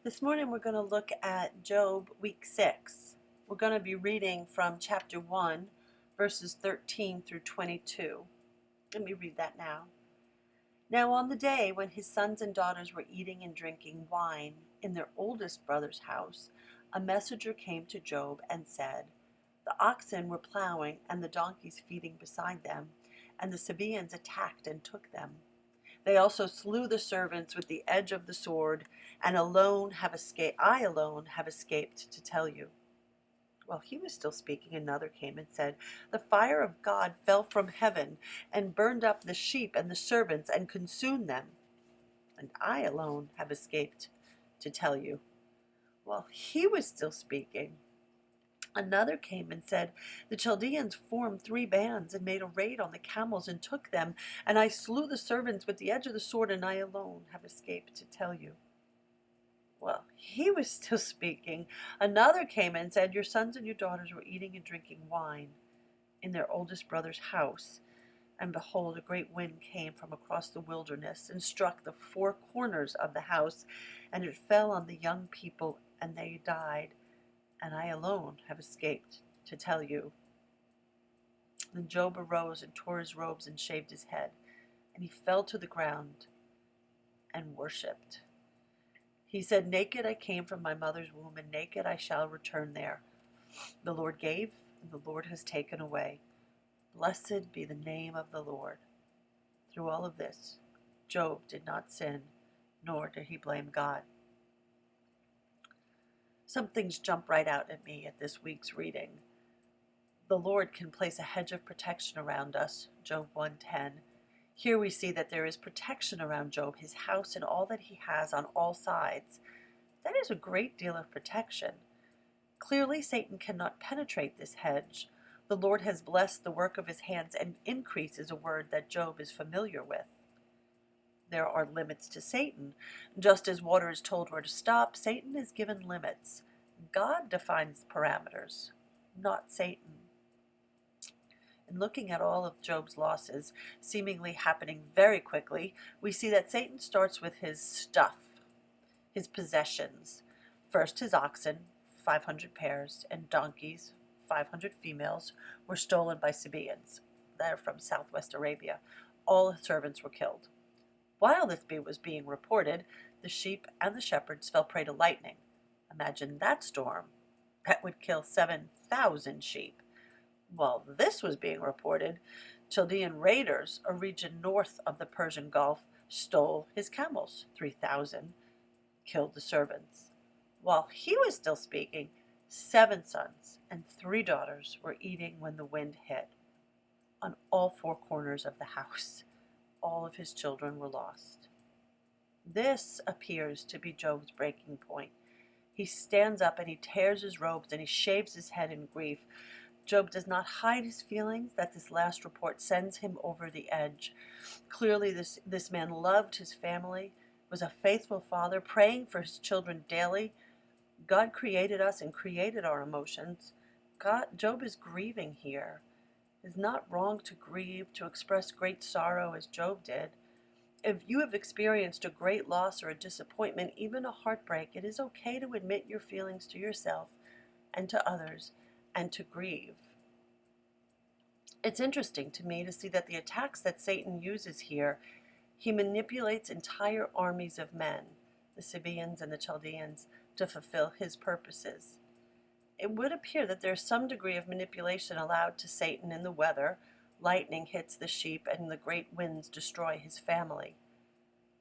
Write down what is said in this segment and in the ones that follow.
This morning we're going to look at Job week 6. We're going to be reading from chapter 1, verses 13 through 22. Let me read that now. Now on the day when his sons and daughters were eating and drinking wine in their oldest brother's house, a messenger came to Job and said, "The oxen were plowing and the donkeys feeding beside them, and the Sabaeans attacked and took them. They also slew the servants with the edge of the sword, and I alone have escaped to tell you." While he was still speaking, another came and said, "The fire of God fell from heaven and burned up the sheep and the servants and consumed them, and I alone have escaped to tell you." While he was still speaking, another came and said, "The Chaldeans formed 3 bands and made a raid on the camels and took them, and I slew the servants with the edge of the sword, and I alone have escaped to tell you." Well, he was still speaking. Another came and said, "Your sons and your daughters were eating and drinking wine in their oldest brother's house, and behold, a great wind came from across the wilderness and struck the 4 corners of the house, and it fell on the young people, and they died, and I alone have escaped to tell you." Then Job arose and tore his robes and shaved his head, and he fell to the ground and worshipped. He said, "Naked I came from my mother's womb, and naked I shall return there. The Lord gave, and the Lord has taken away. Blessed be the name of the Lord." Through all of this, Job did not sin, nor did he blame God. Some things jump right out at me at this week's reading. The Lord can place a hedge of protection around us, Job 1:10. Here we see that there is protection around Job, his house, and all that he has on all sides. That is a great deal of protection. Clearly, Satan cannot penetrate this hedge. The Lord has blessed the work of his hands, and increase is a word that Job is familiar with. There are limits to Satan. Just as water is told where to stop, Satan is given limits. God defines parameters, not Satan. In looking at all of Job's losses, seemingly happening very quickly, we see that Satan starts with his stuff, his possessions. First, his oxen, 500 pairs, and donkeys, 500 females, were stolen by Sabaeans. They're from southwest Arabia. All his servants were killed. While this was being reported, the sheep and the shepherds fell prey to lightning. Imagine that storm. That would kill 7,000 sheep. While this was being reported, Chaldean raiders, a region north of the Persian Gulf, stole his camels, 3,000, killed the servants. While he was still speaking, 7 sons and 3 daughters were eating when the wind hit. On all 4 corners of the house, all of his children were lost. This appears to be Job's breaking point. He stands up and he tears his robes and he shaves his head in grief. Job does not hide his feelings that this last report sends him over the edge. Clearly, this man loved his family, was a faithful father, praying for his children daily. God created us and created our emotions. Job is grieving here. It is not wrong to grieve, to express great sorrow as Job did. If you have experienced a great loss or a disappointment, even a heartbreak, it is okay to admit your feelings to yourself and to others and to grieve. It's interesting to me to see that the attacks that Satan uses here, he manipulates entire armies of men, the Sabaeans and the Chaldeans, to fulfill his purposes. It would appear that there's some degree of manipulation allowed to Satan in the weather. Lightning hits the sheep and the great winds destroy his family.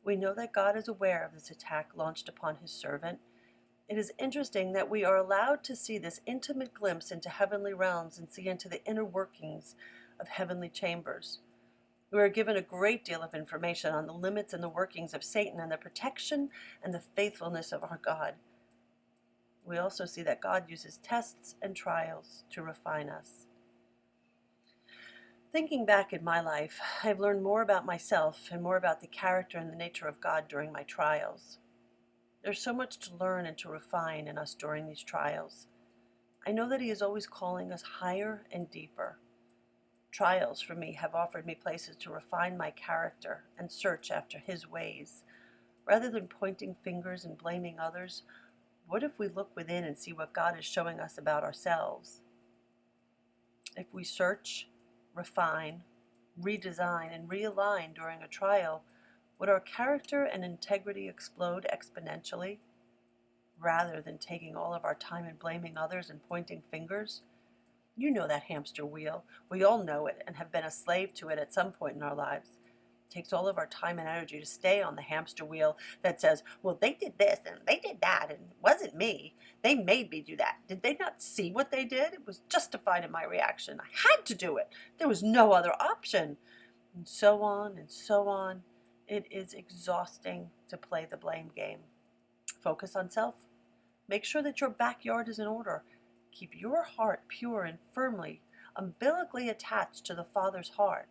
We know that God is aware of this attack launched upon his servant. It is interesting that we are allowed to see this intimate glimpse into heavenly realms and see into the inner workings of heavenly chambers. We are given a great deal of information on the limits and the workings of Satan and the protection and the faithfulness of our God. We also see that God uses tests and trials to refine us. Thinking back in my life, I've learned more about myself and more about the character and the nature of God during my trials. There's so much to learn and to refine in us during these trials. I know that He is always calling us higher and deeper. Trials for me have offered me places to refine my character and search after His ways. Rather than pointing fingers and blaming others, what if we look within and see what God is showing us about ourselves? If we search, refine, redesign, and realign during a trial, would our character and integrity explode exponentially? Rather than taking all of our time and blaming others and pointing fingers? You know that hamster wheel. We all know it and have been a slave to it at some point in our lives. It takes all of our time and energy to stay on the hamster wheel that says, well, they did this and they did that and it wasn't me. They made me do that. Did they not see what they did? It was justified in my reaction. I had to do it. There was no other option. And so on and so on. It is exhausting to play the blame game. Focus on self. Make sure that your backyard is in order. Keep your heart pure and firmly, umbilically attached to the Father's heart.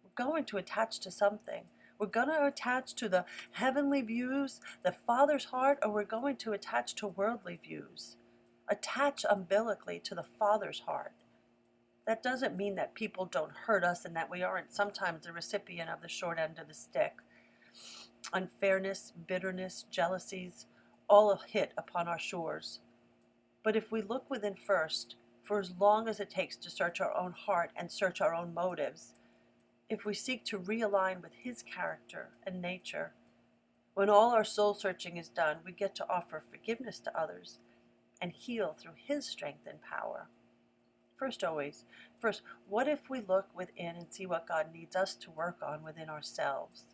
We're going to attach to something. We're going to attach to the heavenly views, the Father's heart, or we're going to attach to worldly views. Attach umbilically to the Father's heart. That doesn't mean that people don't hurt us and that we aren't sometimes the recipient of the short end of the stick. Unfairness, bitterness, jealousies, all hit upon our shores. But if we look within first, for as long as it takes to search our own heart and search our own motives, if we seek to realign with His character and nature, when all our soul searching is done, we get to offer forgiveness to others and heal through His strength and power. First, what if we look within and see what God needs us to work on within ourselves?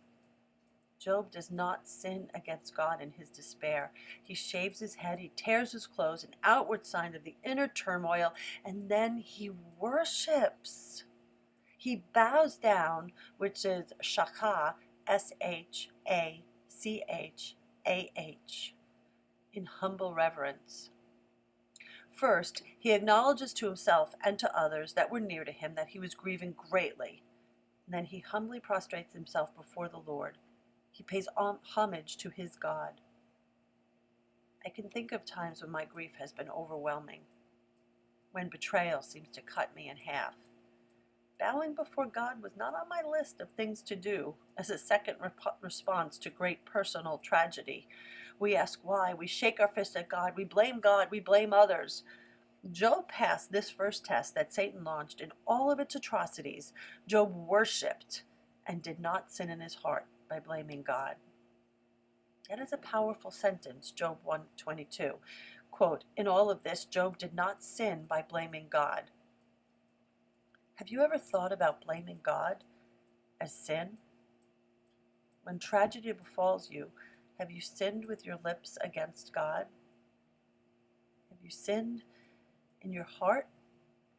Job does not sin against God in his despair. He shaves his head, he tears his clothes, an outward sign of the inner turmoil, and then he worships. He bows down, which is shachah, S-H-A-C-H-A-H, in humble reverence. First, he acknowledges to himself and to others that were near to him that he was grieving greatly. And then he humbly prostrates himself before the Lord. He pays homage to his God. I can think of times when my grief has been overwhelming, when betrayal seems to cut me in half. Bowing before God was not on my list of things to do as a second response to great personal tragedy. We ask why, we shake our fist at God, we blame others. Job passed this first test that Satan launched in all of its atrocities. Job worshipped and did not sin in his heart by blaming God. That is a powerful sentence, Job 1:22. Quote, in all of this, Job did not sin by blaming God. Have you ever thought about blaming God as sin? When tragedy befalls you, have you sinned with your lips against God? Have you sinned in your heart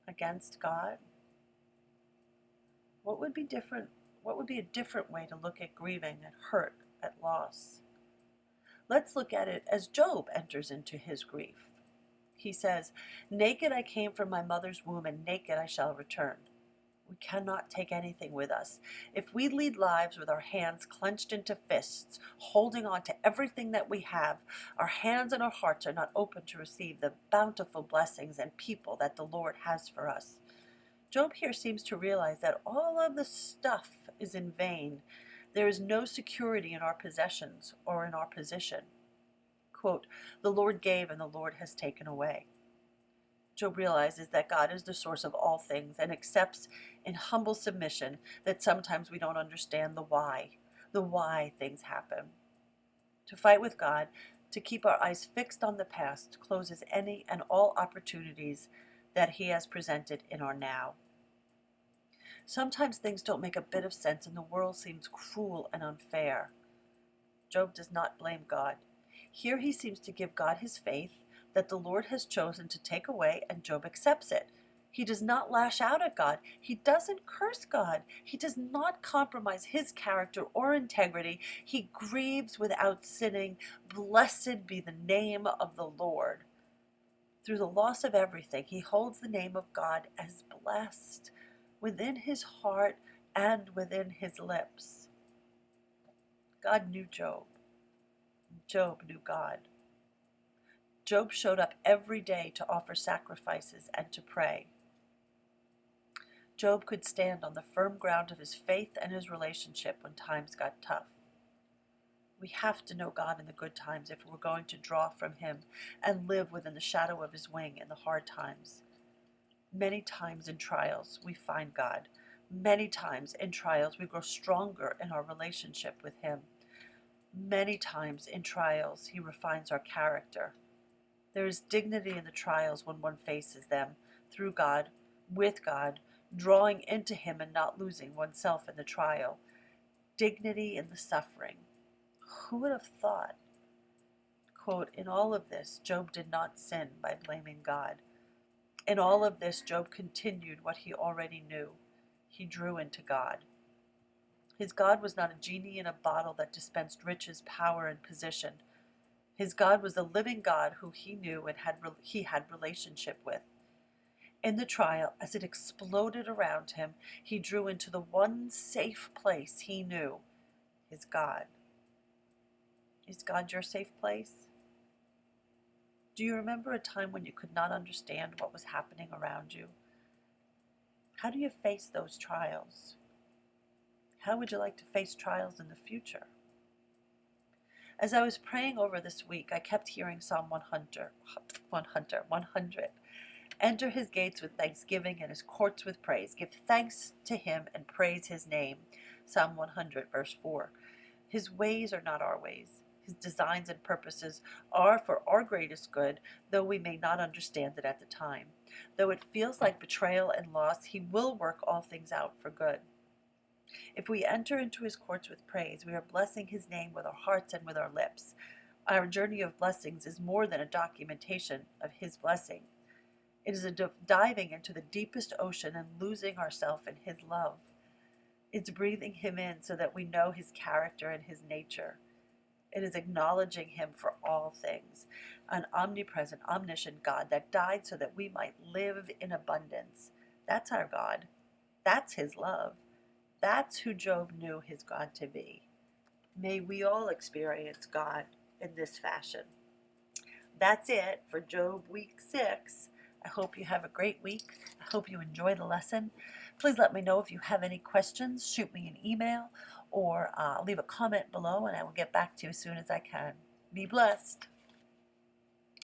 against God? What would be different? What would be a different way to look at grieving, at hurt, at loss? Let's look at it as Job enters into his grief. He says, naked I came from my mother's womb, and naked I shall return. We cannot take anything with us. If we lead lives with our hands clenched into fists, holding on to everything that we have, our hands and our hearts are not open to receive the bountiful blessings and people that the Lord has for us. Job here seems to realize that all of the stuff is in vain. There is no security in our possessions or in our position. Quote, the Lord gave and the Lord has taken away. Job realizes that God is the source of all things and accepts in humble submission that sometimes we don't understand the why things happen. To fight with God, to keep our eyes fixed on the past, closes any and all opportunities that He has presented in our now. Sometimes things don't make a bit of sense and the world seems cruel and unfair. Job does not blame God. Here he seems to give God his faith that the Lord has chosen to take away, and Job accepts it. He does not lash out at God. He doesn't curse God. He does not compromise his character or integrity. He grieves without sinning. Blessed be the name of the Lord. Through the loss of everything, he holds the name of God as blessed within his heart and within his lips. God knew Job. Job knew God. Job showed up every day to offer sacrifices and to pray. Job could stand on the firm ground of his faith and his relationship when times got tough. We have to know God in the good times if we're going to draw from Him and live within the shadow of His wing in the hard times. Many times in trials, we find God. Many times in trials, we grow stronger in our relationship with Him. Many times in trials, He refines our character. There is dignity in the trials when one faces them, through God, with God, drawing into Him and not losing oneself in the trial. Dignity in the suffering. Who would have thought? Quote, in all of this, Job did not sin by blaming God. In all of this, Job continued what he already knew. He drew into God. His God was not a genie in a bottle that dispensed riches, power, and position. His God was the living God who he knew and he had relationship with. In the trial, as it exploded around him, he drew into the one safe place he knew, his God. Is God your safe place? Do you remember a time when you could not understand what was happening around you? How do you face those trials? How would you like to face trials in the future? As I was praying over this week, I kept hearing Psalm 100. Enter his gates with thanksgiving and his courts with praise. Give thanks to him and praise his name. Psalm 100, verse 4. His ways are not our ways. His designs and purposes are for our greatest good, though we may not understand it at the time. Though it feels like betrayal and loss, he will work all things out for good. If we enter into his courts with praise, we are blessing his name with our hearts and with our lips. Our journey of blessings is more than a documentation of his blessing. It is a diving into the deepest ocean and losing ourselves in his love. It's breathing him in so that we know his character and his nature. It is acknowledging him for all things, an omnipresent, omniscient God that died so that we might live in abundance. That's our God. That's his love. That's who Job knew his God to be. May we all experience God in this fashion. That's it for Job week 6. I hope you have a great week. I hope you enjoy the lesson. Please let me know if you have any questions. Shoot me an email or leave a comment below and I will get back to you as soon as I can. Be blessed.